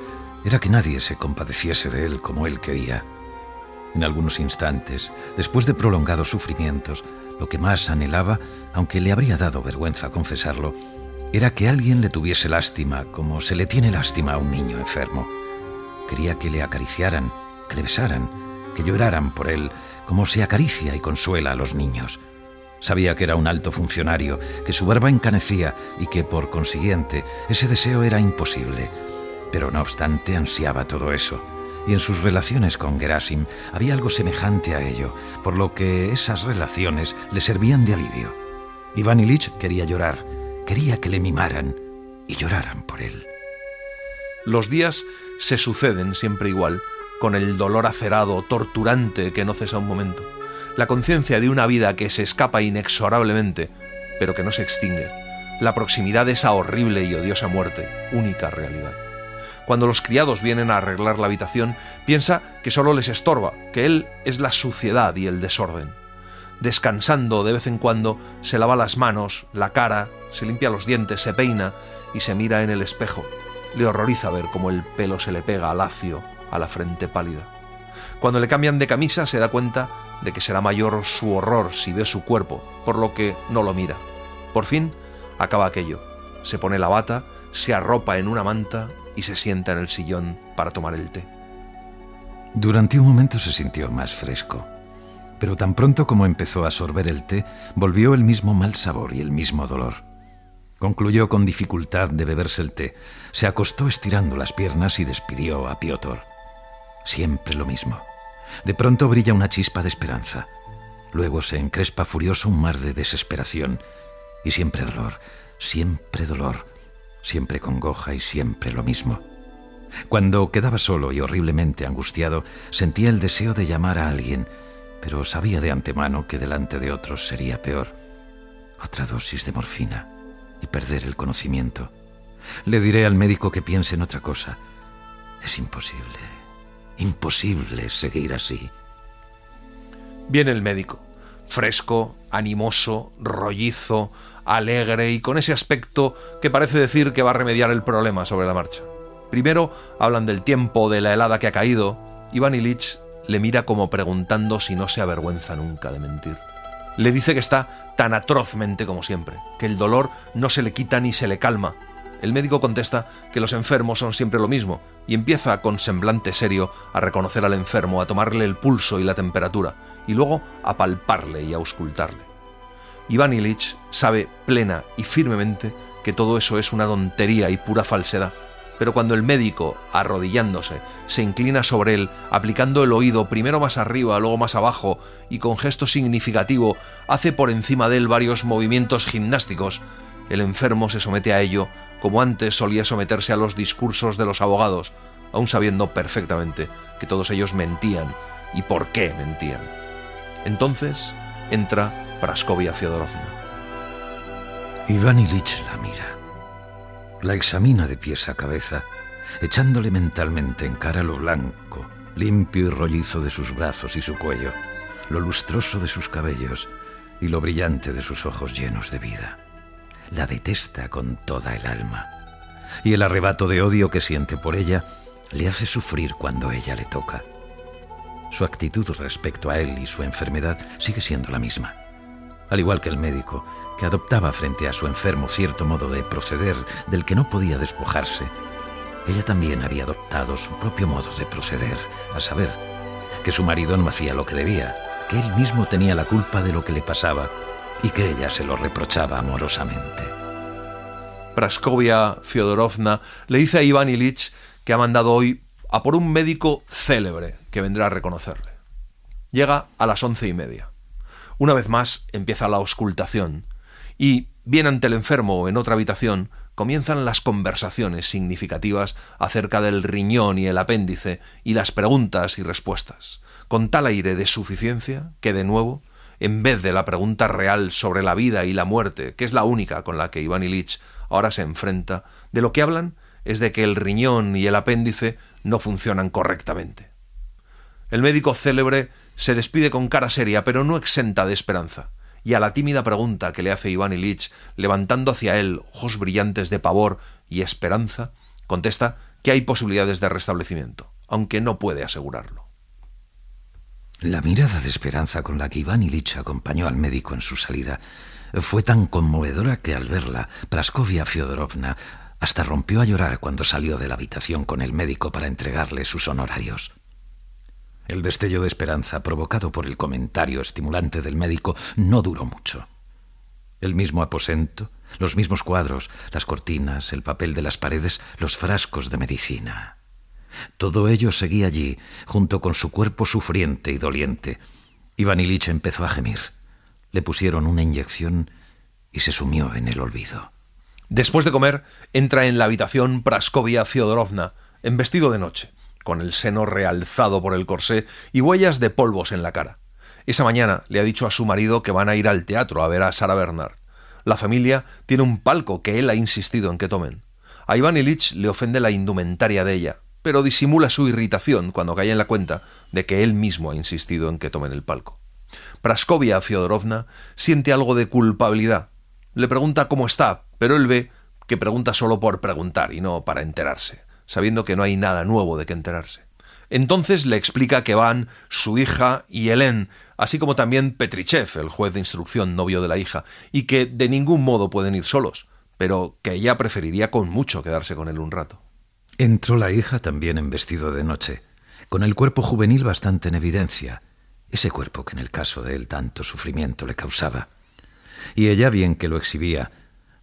era que nadie se compadeciese de él como él quería. En algunos instantes, después de prolongados sufrimientos, lo que más anhelaba, aunque le habría dado vergüenza confesarlo, era que alguien le tuviese lástima como se le tiene lástima a un niño enfermo. Quería que le acariciaran, que le besaran, que lloraran por él, como se acaricia y consuela a los niños. Sabía que era un alto funcionario, que su barba encanecía y que, por consiguiente, ese deseo era imposible. Pero no obstante ansiaba todo eso, y en sus relaciones con Gerasim había algo semejante a ello, por lo que esas relaciones le servían de alivio. Iván Ilich quería llorar, quería que le mimaran y lloraran por él. Los días se suceden siempre igual, con el dolor acerado, torturante que no cesa un momento. La conciencia de una vida que se escapa inexorablemente, pero que no se extingue. La proximidad de esa horrible y odiosa muerte, única realidad. Cuando los criados vienen a arreglar la habitación, piensa que solo les estorba, que él es la suciedad y el desorden. Descansando de vez en cuando, se lava las manos, la cara, se limpia los dientes, se peina y se mira en el espejo. Le horroriza ver cómo el pelo se le pega lacio a la frente pálida. Cuando le cambian de camisa se da cuenta de que será mayor su horror si ve su cuerpo, por lo que no lo mira. Por fin acaba aquello. Se pone la bata, se arropa en una manta y se sienta en el sillón para tomar el té. Durante un momento se sintió más fresco, pero tan pronto como empezó a sorber el té, volvió el mismo mal sabor y el mismo dolor. Concluyó con dificultad de beberse el té, se acostó estirando las piernas y despidió a Piotr. Siempre lo mismo. De pronto brilla una chispa de esperanza. Luego se encrespa furioso un mar de desesperación. Y siempre dolor, siempre congoja y siempre lo mismo. Cuando quedaba solo y horriblemente angustiado, sentía el deseo de llamar a alguien, pero sabía de antemano que delante de otros sería peor. Otra dosis de morfina y perder el conocimiento. Le diré al médico que piense en otra cosa. Es imposible seguir así. Viene el médico. fresco, animoso, rollizo, alegre y con ese aspecto que parece decir que va a remediar el problema sobre la marcha. Primero hablan del tiempo, de la helada que ha caído. Iván Ilich le mira como preguntando si no se avergüenza nunca de mentir. Le dice que está tan atrozmente como siempre, que el dolor no se le quita ni se le calma. El médico contesta que los enfermos son siempre lo mismo y empieza con semblante serio a reconocer al enfermo, a tomarle el pulso y la temperatura y luego a palparle y a auscultarle. Iván Ilich sabe plena y firmemente que todo eso es una tontería y pura falsedad, pero cuando el médico, arrodillándose, se inclina sobre él, aplicando el oído primero más arriba, luego más abajo y con gesto significativo hace por encima de él varios movimientos gimnásticos, el enfermo se somete a ello como antes solía someterse a los discursos de los abogados, aun sabiendo perfectamente que todos ellos mentían y por qué mentían. Entonces entra Praskovia Fyodorovna. Iván Ilich la mira. La examina de pies a cabeza, echándole mentalmente en cara lo blanco, limpio y rollizo de sus brazos y su cuello, lo lustroso de sus cabellos y lo brillante de sus ojos llenos de vida. La detesta con toda el alma, y el arrebato de odio que siente por ella le hace sufrir cuando ella le toca. Su actitud respecto a él y su enfermedad sigue siendo la misma. Al igual que el médico, que adoptaba frente a su enfermo cierto modo de proceder del que no podía despojarse, ella también había adoptado su propio modo de proceder, a saber, que su marido no hacía lo que debía, que él mismo tenía la culpa de lo que le pasaba y que ella se lo reprochaba amorosamente. Praskovia Fyodorovna le dice a Iván Ilich que ha mandado hoy a por un médico célebre que vendrá a reconocerle. Llega a las 11:30. Una vez más empieza la auscultación y, bien ante el enfermo o en otra habitación, comienzan las conversaciones significativas acerca del riñón y el apéndice y las preguntas y respuestas, con tal aire de suficiencia que, de nuevo, en vez de la pregunta real sobre la vida y la muerte, que es la única con la que Iván Ilich ahora se enfrenta, de lo que hablan es de que el riñón y el apéndice no funcionan correctamente. El médico célebre se despide con cara seria, pero no exenta de esperanza, y a la tímida pregunta que le hace Iván Ilich, levantando hacia él ojos brillantes de pavor y esperanza, contesta que hay posibilidades de restablecimiento, aunque no puede asegurarlo. La mirada de esperanza con la que Iván Ilich acompañó al médico en su salida fue tan conmovedora que al verla, Praskovia Fyodorovna hasta rompió a llorar cuando salió de la habitación con el médico para entregarle sus honorarios. El destello de esperanza provocado por el comentario estimulante del médico no duró mucho. El mismo aposento, los mismos cuadros, las cortinas, el papel de las paredes, los frascos de medicina. Todo ello seguía allí, junto con su cuerpo sufriente y doliente. Iván Ilich empezó a gemir. Le pusieron una inyección y se sumió en el olvido. Después de comer, entra en la habitación Praskovia Fyodorovna, en vestido de noche, con el seno realzado por el corsé y huellas de polvos en la cara. Esa mañana le ha dicho a su marido que van a ir al teatro a ver a Sarah Bernhardt. La familia tiene un palco que él ha insistido en que tomen. A Iván Ilich le ofende la indumentaria de ella, pero disimula su irritación cuando cae en la cuenta de que él mismo ha insistido en que tomen el palco. Praskovia Fyodorovna siente algo de culpabilidad. Le pregunta cómo está, pero él ve que pregunta solo por preguntar y no para enterarse, sabiendo que no hay nada nuevo de que enterarse. Entonces le explica que van su hija y Hélène, así como también Petrichev, el juez de instrucción novio de la hija, y que de ningún modo pueden ir solos, pero que ella preferiría con mucho quedarse con él un rato. Entró la hija también en vestido de noche, con el cuerpo juvenil bastante en evidencia, ese cuerpo que en el caso de él tanto sufrimiento le causaba. Y ella bien que lo exhibía,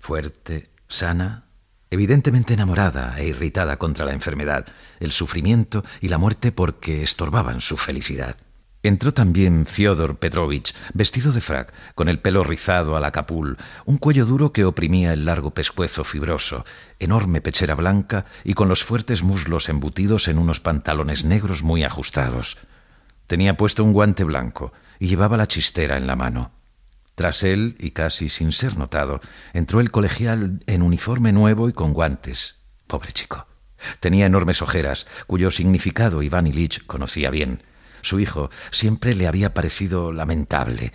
fuerte, sana, evidentemente enamorada e irritada contra la enfermedad, el sufrimiento y la muerte porque estorbaban su felicidad. Entró también Fyodor Petrovich, vestido de frac, con el pelo rizado a la capul, un cuello duro que oprimía el largo pescuezo fibroso, enorme pechera blanca y con los fuertes muslos embutidos en unos pantalones negros muy ajustados. Tenía puesto un guante blanco y llevaba la chistera en la mano. Tras él, y casi sin ser notado, entró el colegial en uniforme nuevo y con guantes. Pobre chico. Tenía enormes ojeras, cuyo significado Iván Ilich conocía bien. Su hijo siempre le había parecido lamentable.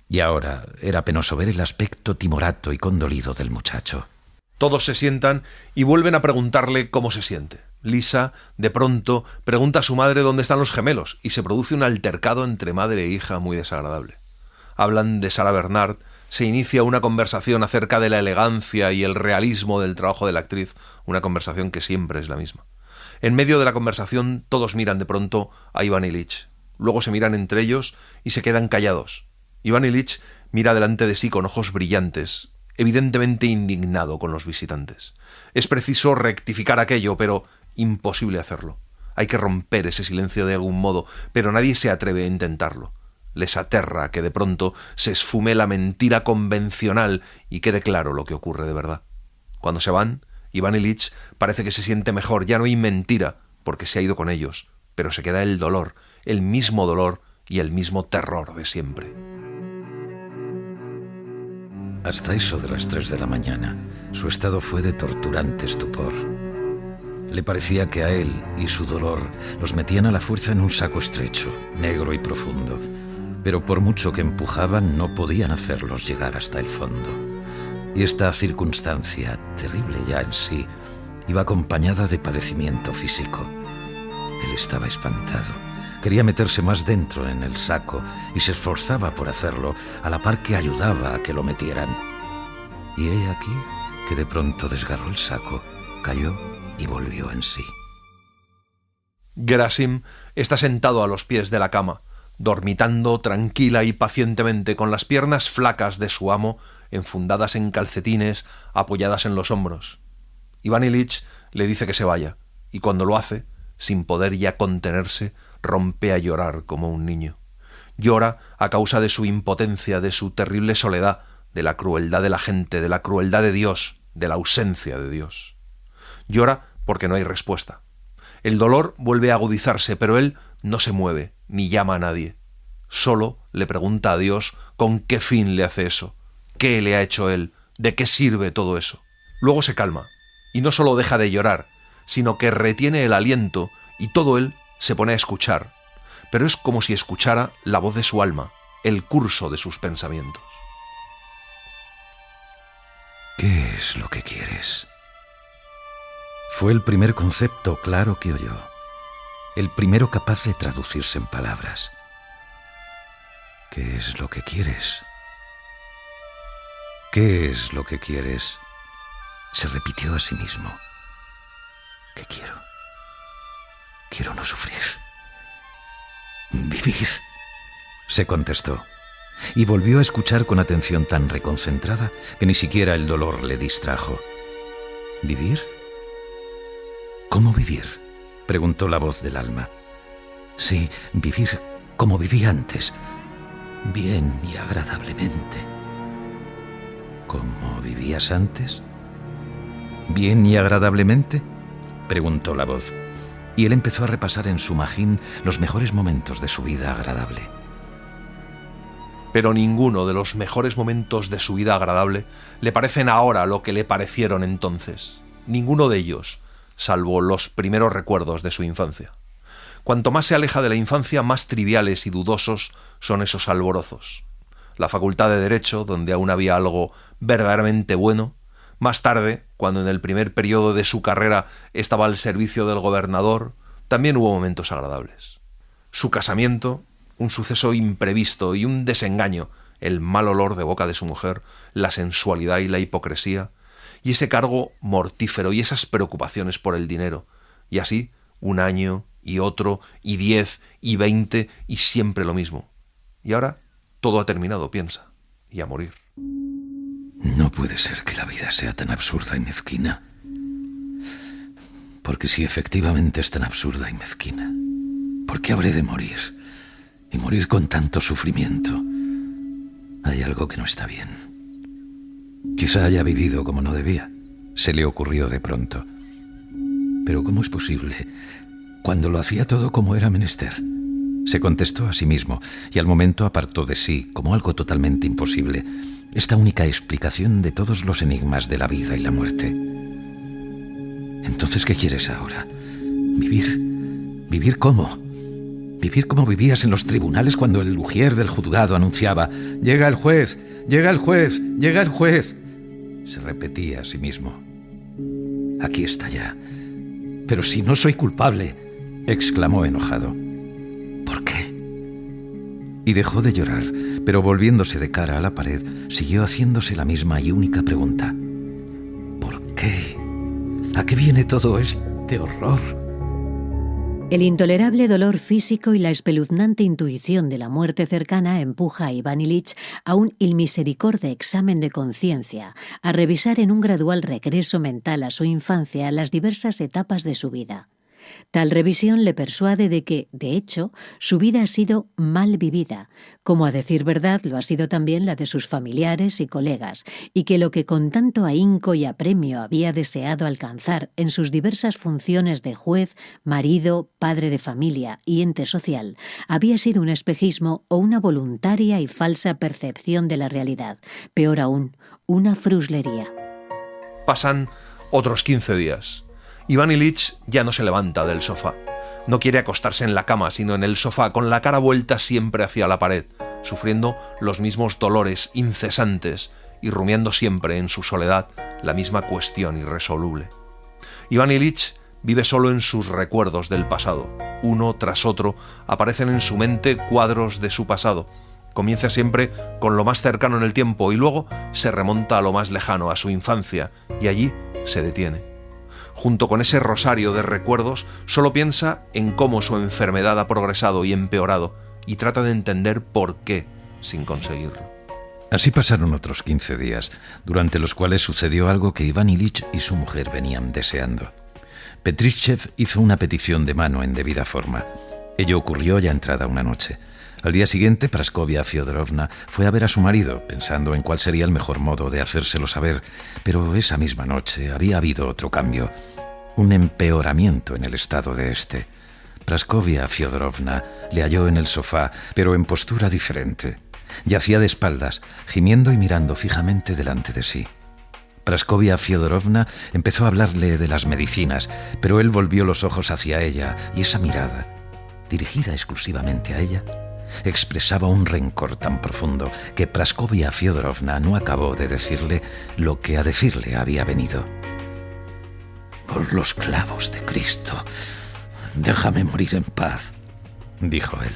Y ahora era penoso ver el aspecto timorato y condolido del muchacho. Todos se sientan y vuelven a preguntarle cómo se siente. Lisa, de pronto, pregunta a su madre dónde están los gemelos y se produce un altercado entre madre e hija muy desagradable. Hablan de Sarah Bernhardt, se inicia una conversación acerca de la elegancia y el realismo del trabajo de la actriz, una conversación que siempre es la misma. En medio de la conversación todos miran de pronto a Ivan Ilich. Luego se miran entre ellos y se quedan callados. Ivan Ilich mira delante de sí con ojos brillantes, evidentemente indignado con los visitantes. Es preciso rectificar aquello, pero imposible hacerlo. Hay que romper ese silencio de algún modo, pero nadie se atreve a intentarlo. Les aterra que de pronto se esfume la mentira convencional y quede claro lo que ocurre de verdad. Cuando se van, Ivan Ilich parece que se siente mejor, ya no hay mentira, porque se ha ido con ellos, pero se queda el dolor, el mismo dolor y el mismo terror de siempre. Hasta eso de las 3 de la mañana, su estado fue de torturante estupor. Le parecía que a él y su dolor los metían a la fuerza en un saco estrecho, negro y profundo, pero por mucho que empujaban no podían hacerlos llegar hasta el fondo. Y esta circunstancia, terrible ya en sí, iba acompañada de padecimiento físico. Él estaba espantado. Quería meterse más dentro en el saco y se esforzaba por hacerlo, a la par que ayudaba a que lo metieran. Y he aquí que de pronto desgarró el saco, cayó y volvió en sí. Gerasim está sentado a los pies de la cama, dormitando tranquila y pacientemente con las piernas flacas de su amo enfundadas en calcetines apoyadas en los hombros. Ivan Ilich le dice que se vaya, y cuando lo hace, sin poder ya contenerse, rompe a llorar como un niño. Llora a causa de su impotencia, de su terrible soledad, de la crueldad de la gente, de la crueldad de Dios, de la ausencia de Dios. Llora porque no hay respuesta. El dolor vuelve a agudizarse, pero él no se mueve, ni llama a nadie. Solo le pregunta a Dios con qué fin le hace eso, qué le ha hecho él, de qué sirve todo eso. Luego se calma, y no solo deja de llorar, sino que retiene el aliento y todo él se pone a escuchar, pero es como si escuchara la voz de su alma, el curso de sus pensamientos. ¿Qué es lo que quieres? Fue el primer concepto claro que oyó, el primero capaz de traducirse en palabras. ¿Qué es lo que quieres? ¿Qué es lo que quieres? Se repitió a sí mismo. ¿Qué quiero? Quiero no sufrir. Vivir, se contestó, y volvió a escuchar con atención tan reconcentrada que ni siquiera el dolor le distrajo. ¿Vivir? ¿Cómo vivir?, preguntó la voz del alma. Sí, vivir como viví antes, bien y agradablemente. ¿Cómo vivías antes? ¿Bien y agradablemente?, preguntó la voz, y él empezó a repasar en su magín los mejores momentos de su vida agradable. Pero ninguno de los mejores momentos de su vida agradable le parecen ahora lo que le parecieron entonces. Ninguno de ellos, salvo los primeros recuerdos de su infancia. Cuanto más se aleja de la infancia, más triviales y dudosos son esos alborozos. La facultad de Derecho, donde aún había algo verdaderamente bueno. Más tarde, cuando en el primer periodo de su carrera estaba al servicio del gobernador, también hubo momentos agradables. Su casamiento, un suceso imprevisto y un desengaño, el mal olor de boca de su mujer, la sensualidad y la hipocresía, y ese cargo mortífero y esas preocupaciones por el dinero, y así un año y otro y 10 y 20 y siempre lo mismo. Y ahora todo ha terminado, piensa, y a morir. No puede ser que la vida sea tan absurda y mezquina. Porque si efectivamente es tan absurda y mezquina, ¿por qué habré de morir? Y morir con tanto sufrimiento. Hay algo que no está bien. Quizá haya vivido como no debía, se le ocurrió de pronto. Pero ¿cómo es posible cuando lo hacía todo como era menester? Se contestó a sí mismo y al momento apartó de sí, como algo totalmente imposible, esta única explicación de todos los enigmas de la vida y la muerte. Entonces, ¿qué quieres ahora? ¿Vivir? ¿Vivir cómo? Vivir como vivías en los tribunales cuando el ujier del juzgado anunciaba: «Llega el juez, llega el juez, llega el juez». Se repetía a sí mismo: «Aquí está ya. Pero si no soy culpable», exclamó enojado. «¿Por qué?». Y dejó de llorar, pero volviéndose de cara a la pared, siguió haciéndose la misma y única pregunta: ¿por qué? ¿A qué viene todo este horror? El intolerable dolor físico y la espeluznante intuición de la muerte cercana empuja a Iván Ilich a un ilmisericorde examen de conciencia, a revisar en un gradual regreso mental a su infancia las diversas etapas de su vida. Tal revisión le persuade de que, de hecho, su vida ha sido mal vivida, como a decir verdad lo ha sido también la de sus familiares y colegas, y que lo que con tanto ahínco y apremio había deseado alcanzar en sus diversas funciones de juez, marido, padre de familia y ente social, había sido un espejismo o una voluntaria y falsa percepción de la realidad, peor aún, una fruslería. Pasan otros 15 días. Iván Ilich ya no se levanta del sofá. No quiere acostarse en la cama, sino en el sofá, con la cara vuelta siempre hacia la pared, sufriendo los mismos dolores incesantes y rumiando siempre en su soledad la misma cuestión irresoluble. Iván Ilich vive solo en sus recuerdos del pasado. Uno tras otro aparecen en su mente cuadros de su pasado. Comienza siempre con lo más cercano en el tiempo y luego se remonta a lo más lejano, a su infancia, y allí se detiene. Junto con ese rosario de recuerdos, solo piensa en cómo su enfermedad ha progresado y empeorado, y trata de entender por qué, sin conseguirlo. Así pasaron otros 15 días, durante los cuales sucedió algo que Iván Ilich y su mujer venían deseando. Petritschev hizo una petición de mano en debida forma. Ello ocurrió ya entrada una noche. Al día siguiente, Praskovia Fyodorovna fue a ver a su marido, pensando en cuál sería el mejor modo de hacérselo saber, pero esa misma noche había habido otro cambio, un empeoramiento en el estado de éste. Praskovia Fyodorovna le halló en el sofá, pero en postura diferente. Yacía de espaldas, gimiendo y mirando fijamente delante de sí. Praskovia Fyodorovna empezó a hablarle de las medicinas, pero él volvió los ojos hacia ella, y esa mirada, dirigida exclusivamente a ella, expresaba un rencor tan profundo que Praskovia Fyodorovna no acabó de decirle lo que a decirle había venido. «Por los clavos de Cristo, déjame morir en paz», dijo él.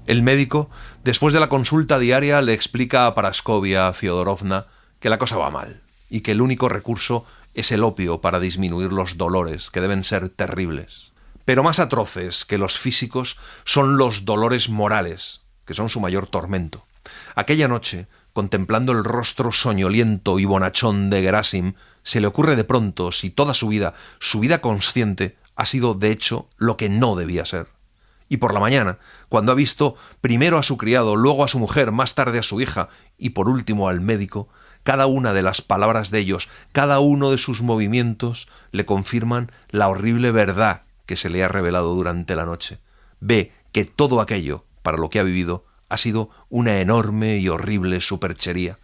El médico, después de la consulta diaria, le explica a Praskovia Fyodorovna que la cosa va mal y que el único recurso es el opio para disminuir los dolores, que deben ser terribles. Pero más atroces que los físicos son los dolores morales, que son su mayor tormento. Aquella noche, contemplando el rostro soñoliento y bonachón de Gerasim, se le ocurre de pronto si toda su vida consciente, ha sido de hecho lo que no debía ser. Y por la mañana, cuando ha visto primero a su criado, luego a su mujer, más tarde a su hija y por último al médico, cada una de las palabras de ellos, cada uno de sus movimientos le confirman la horrible verdad que se le ha revelado durante la noche. Ve que todo aquello, para lo que ha vivido, ha sido una enorme y horrible superchería.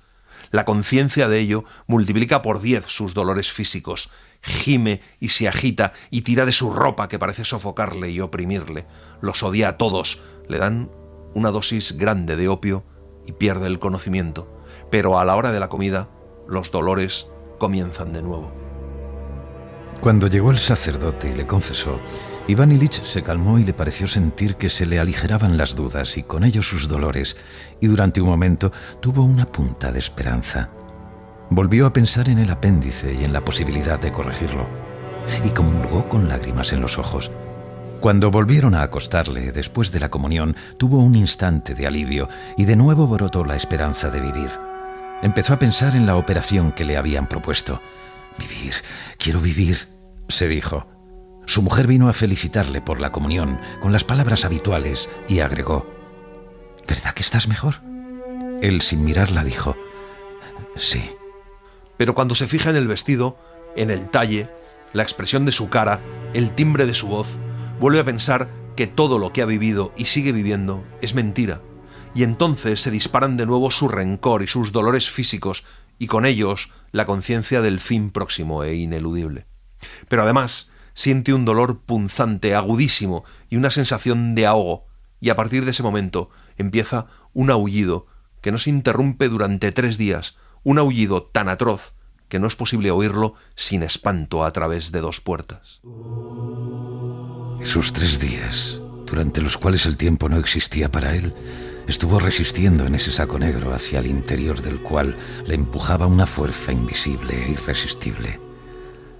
La conciencia de ello multiplica por 10 sus dolores físicos, gime y se agita y tira de su ropa que parece sofocarle y oprimirle. Los odia a todos, le dan una dosis grande de opio y pierde el conocimiento. Pero a la hora de la comida, los dolores comienzan de nuevo. Cuando llegó el sacerdote y le confesó, Iván Ilich se calmó y le pareció sentir que se le aligeraban las dudas y con ello sus dolores, y durante un momento tuvo una punta de esperanza. Volvió a pensar en el apéndice y en la posibilidad de corregirlo, y comulgó con lágrimas en los ojos. Cuando volvieron a acostarle después de la comunión, tuvo un instante de alivio y de nuevo brotó la esperanza de vivir. Empezó a pensar en la operación que le habían propuesto. «Vivir, quiero vivir», se dijo. Su mujer vino a felicitarle por la comunión con las palabras habituales y agregó: «¿Verdad que estás mejor?». Él, sin mirarla, dijo: «Sí». Pero cuando se fija en el vestido, en el talle, la expresión de su cara, el timbre de su voz, vuelve a pensar que todo lo que ha vivido y sigue viviendo es mentira, y entonces se disparan de nuevo su rencor y sus dolores físicos, y con ellos la conciencia del fin próximo e ineludible. Pero además Siente un dolor punzante, agudísimo, y una sensación de ahogo, y a partir de ese momento empieza un aullido que no se interrumpe durante 3 días, un aullido tan atroz que no es posible oírlo sin espanto a través de 2 puertas. Esos 3 días, durante los cuales el tiempo no existía para él, estuvo resistiendo en ese saco negro hacia el interior del cual le empujaba una fuerza invisible e irresistible.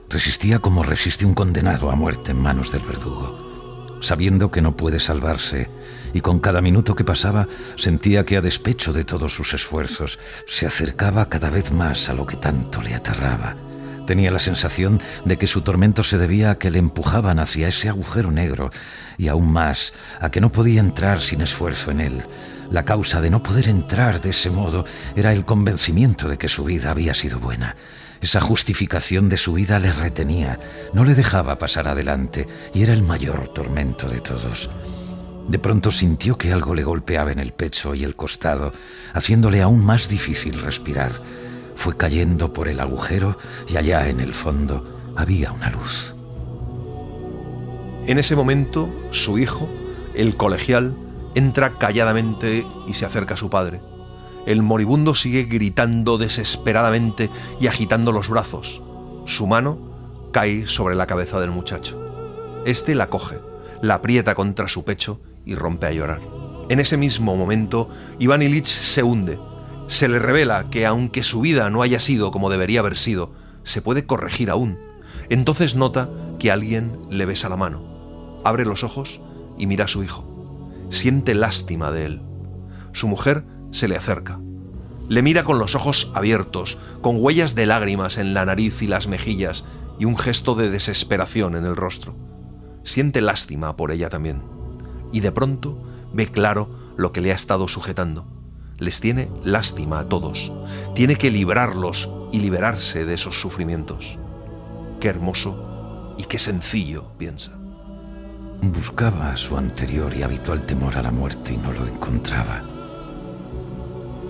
Resistía como resiste un condenado a muerte en manos del verdugo, sabiendo que no puede salvarse, y con cada minuto que pasaba sentía que, a despecho de todos sus esfuerzos, se acercaba cada vez más a lo que tanto le aterraba. Tenía la sensación de que su tormento se debía a que le empujaban hacia ese agujero negro, y aún más a que no podía entrar sin esfuerzo en él. La causa de no poder entrar de ese modo era el convencimiento de que su vida había sido buena. Esa justificación de su vida le retenía, no le dejaba pasar adelante, y era el mayor tormento de todos. De pronto sintió que algo le golpeaba en el pecho y el costado, haciéndole aún más difícil respirar. Fue cayendo por el agujero y allá en el fondo había una luz. En ese momento, su hijo, el colegial, entra calladamente y se acerca a su padre. El moribundo sigue gritando desesperadamente y agitando los brazos. Su mano cae sobre la cabeza del muchacho. Este la coge, la aprieta contra su pecho y rompe a llorar. En ese mismo momento, Iván Ilich se hunde. Se le revela que, aunque su vida no haya sido como debería haber sido, se puede corregir aún. Entonces nota que alguien le besa la mano. Abre los ojos y mira a su hijo. Siente lástima de él. Su mujer se le acerca. Le mira con los ojos abiertos, con huellas de lágrimas en la nariz y las mejillas y un gesto de desesperación en el rostro. Siente lástima por ella también. Y de pronto ve claro lo que le ha estado sujetando. Les tiene lástima a todos. Tiene que librarlos y liberarse de esos sufrimientos. Qué hermoso y qué sencillo, piensa. Buscaba su anterior y habitual temor a la muerte y no lo encontraba.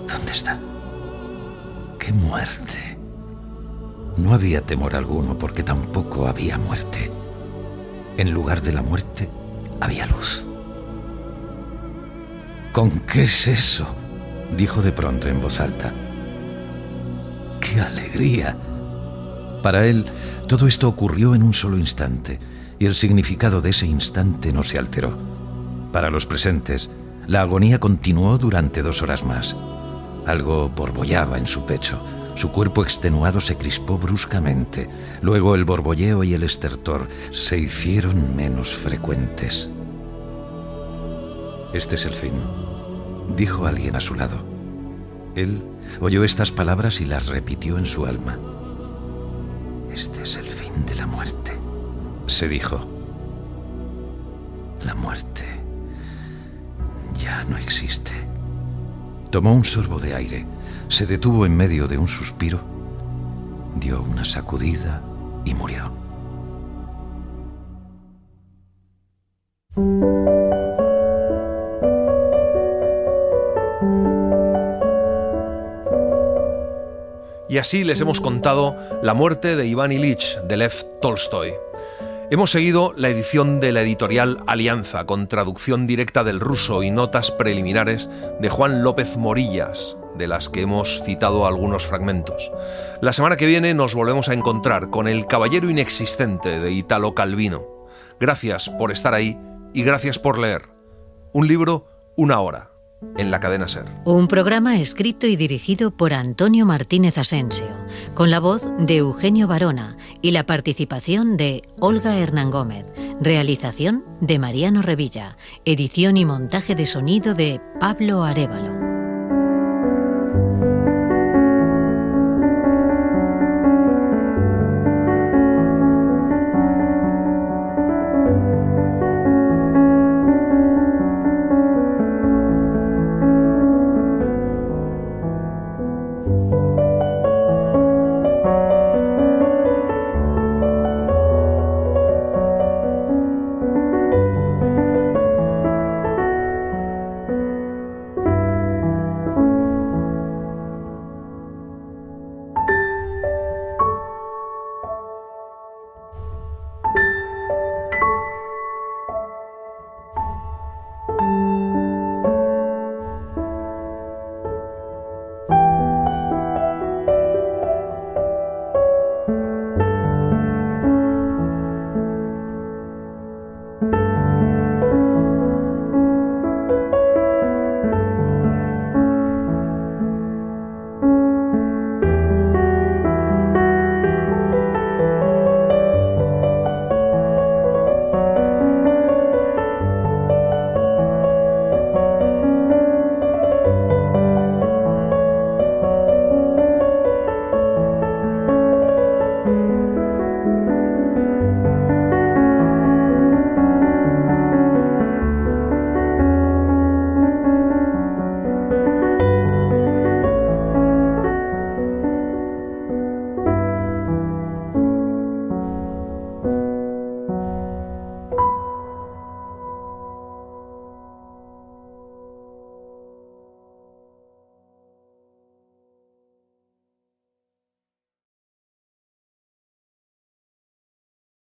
¿Dónde está? ¡Qué muerte! No había temor alguno porque tampoco había muerte. En lugar de la muerte, había luz. ¿Con qué es eso?, dijo de pronto en voz alta. ¡Qué alegría! Para él, todo esto ocurrió en un solo instante, y el significado de ese instante no se alteró. Para los presentes, la agonía continuó durante 2 horas más. Algo borbollaba en su pecho. Su cuerpo extenuado se crispó bruscamente. Luego el borbolleo y el estertor se hicieron menos frecuentes. «Este es el fin», dijo alguien a su lado. Él oyó estas palabras y las repitió en su alma. «Este es el fin de la muerte», se dijo. La muerte ya no existe. Tomó un sorbo de aire, se detuvo en medio de un suspiro, dio una sacudida y murió. Y así les hemos contado la muerte de Iván Ilich, de Lev Tolstoy. Hemos seguido la edición de la editorial Alianza, con traducción directa del ruso y notas preliminares de Juan López Morillas, de las que hemos citado algunos fragmentos. La semana que viene nos volvemos a encontrar con El caballero inexistente de Italo Calvino. Gracias por estar ahí y gracias por leer. Un libro, una hora, en la cadena SER. Un programa escrito y dirigido por Antonio Martínez Asensio, con la voz de Eugenio Barona y la participación de Olga Hernán Gómez, realización de Mariano Revilla, edición y montaje de sonido de Pablo Arévalo.